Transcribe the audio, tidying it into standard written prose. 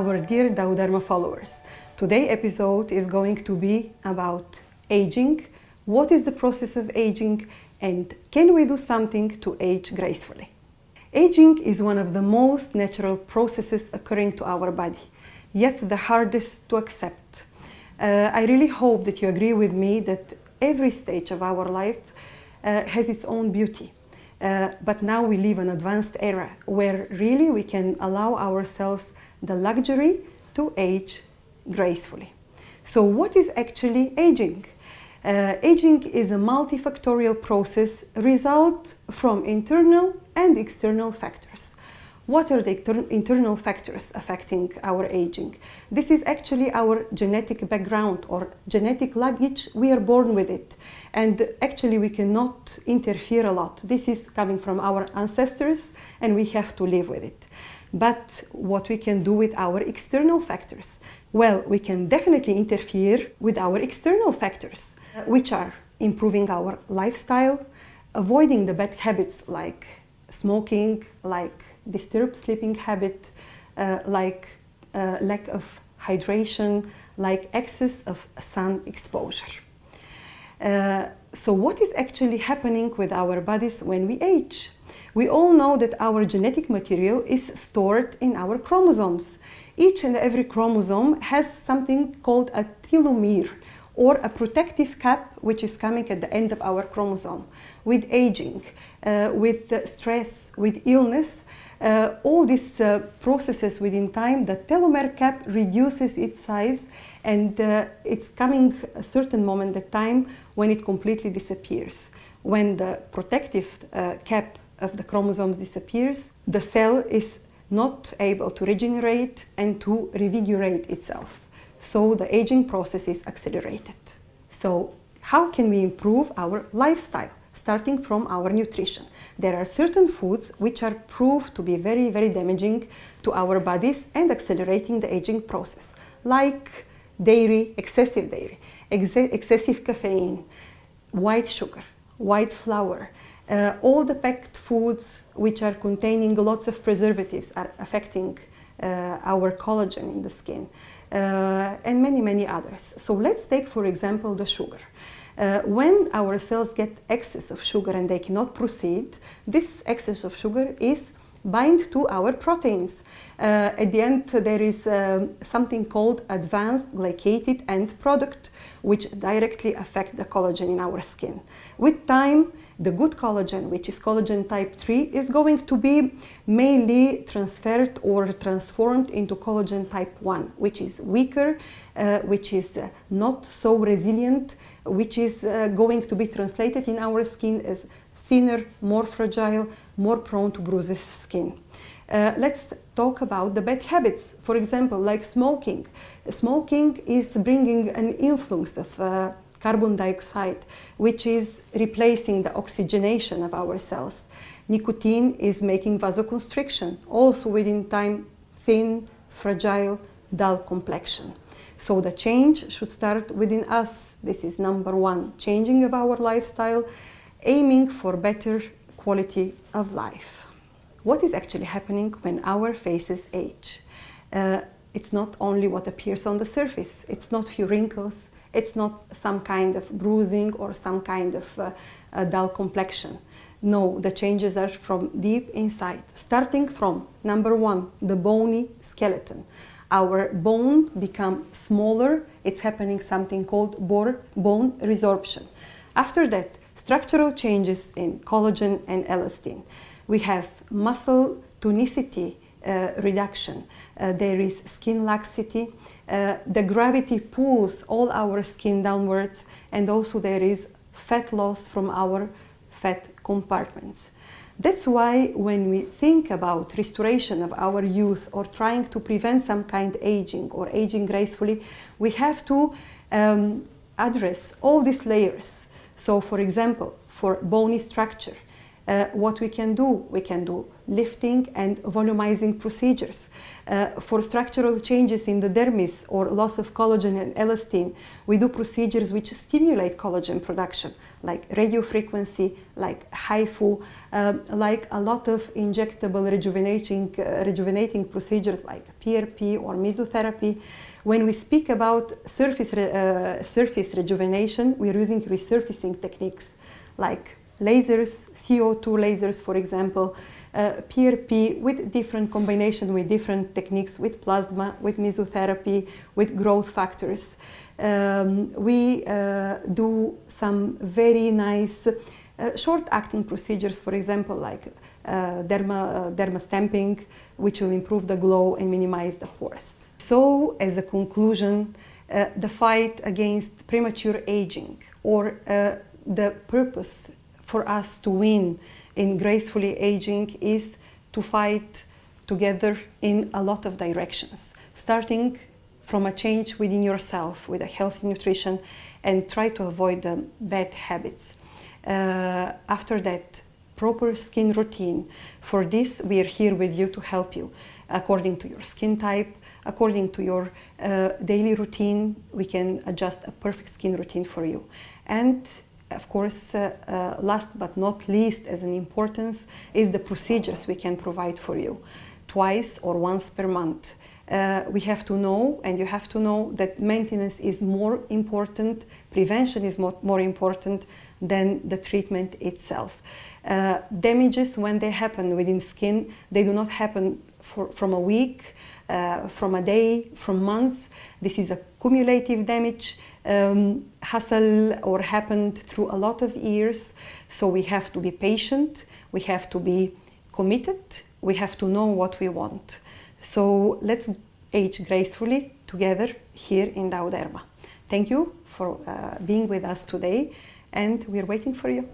our dear Dao Derma followers. Today's episode is going to be about aging, what is the process of aging, and can we do something to age gracefully? Aging is one of the most natural processes occurring to our body, yet the hardest to accept. I really hope that you agree with me that every stage of our life has its own beauty. But now we live in an advanced era where really we can allow ourselves the luxury to age gracefully. So what is actually aging? Aging is a multifactorial process result from internal and external factors. What are the internal factors affecting our aging? This is actually our genetic background or genetic luggage. We are born with it. And actually we cannot interfere a lot. This is coming from our ancestors and we have to live with it. But what we can do with our external factors? Well, we can definitely interfere with our external factors, which are improving our lifestyle, avoiding the bad habits like smoking, like disturbed sleeping habit, like lack of hydration, like excess of sun exposure. So what is actually happening with our bodies when we age? We all know that our genetic material is stored in our chromosomes. Each and every chromosome has something called a telomere, or a protective cap which is coming at the end of our chromosome. With aging, with stress, with illness, all these processes within time, the telomere cap reduces its size and it's coming a certain moment in time when it completely disappears. When the protective cap of the chromosomes disappears, the cell is not able to regenerate and to revigorate itself. So the aging process is accelerated. So how can we improve our lifestyle? Starting from our nutrition. There are certain foods which are proved to be very, very damaging to our bodies and accelerating the aging process, like dairy, excessive dairy, excessive caffeine, white sugar, white flour. All the packed foods which are containing lots of preservatives are affecting our collagen in the skin, and many, many others. So let's take, for example, the sugar. When our cells get excess of sugar and they cannot proceed, this excess of sugar is bind to our proteins. At the end, there is something called advanced glycated end product, which directly affect the collagen in our skin. With time, the good collagen, which is collagen type 3, is going to be mainly transferred or transformed into collagen type 1, which is weaker, which is not so resilient, which is going to be translated in our skin as thinner, more fragile, more prone to bruises skin. Let's talk about the bad habits. For example, like smoking. Smoking is bringing an influx of carbon dioxide, which is replacing the oxygenation of our cells. Nicotine is making vasoconstriction, also within time thin, fragile, dull complexion. So the change should start within us. This is number one, changing of our lifestyle, aiming for better quality of life. What is actually happening when our faces age? It's not only what appears on the surface. It's not few wrinkles. It's not some kind of bruising or some kind of dull complexion. No, the changes are from deep inside, starting from number one, the bony skeleton. Our bone become smaller. It's happening something called bone resorption. After that, structural changes in collagen and elastin. We have muscle tonicity reduction. There is skin laxity. The gravity pulls all our skin downwards, and also there is fat loss from our fat compartments. That's why when we think about restoration of our youth or trying to prevent some kind of aging or aging gracefully, we have to address all these layers. So for example, for bony structure, What we can do lifting and volumizing procedures. For structural changes in the dermis or loss of collagen and elastin, we do procedures which stimulate collagen production, like radiofrequency, like HIFU, like a lot of injectable rejuvenating procedures like PRP or mesotherapy. When we speak about surface rejuvenation, we're using resurfacing techniques like lasers, CO2 lasers, for example, PRP with different combination with different techniques, with plasma, with mesotherapy, with growth factors. We do some very nice short-acting procedures, for example, like derma stamping, which will improve the glow and minimize the pores. So, as a conclusion, the fight against premature aging, or the purpose for us to win in gracefully aging, is to fight together in a lot of directions, starting from a change within yourself with a healthy nutrition and try to avoid the bad habits. After that, proper skin routine. For this, we are here with you to help you according to your skin type, according to your daily routine. We can adjust a perfect skin routine for you. And of course, last but not least, as an importance, is the procedures we can provide for you twice or once per month. We have to know, and you have to know, that maintenance is more important, prevention is more important than the treatment itself. Damages, when they happen within skin, they do not happen from a week, from a day, from months. This is a cumulative damage, hustle or happened through a lot of years. So we have to be patient, we have to be committed, we have to know what we want. So let's age gracefully together here in Dao Derma. Thank you for being with us today, and we're waiting for you.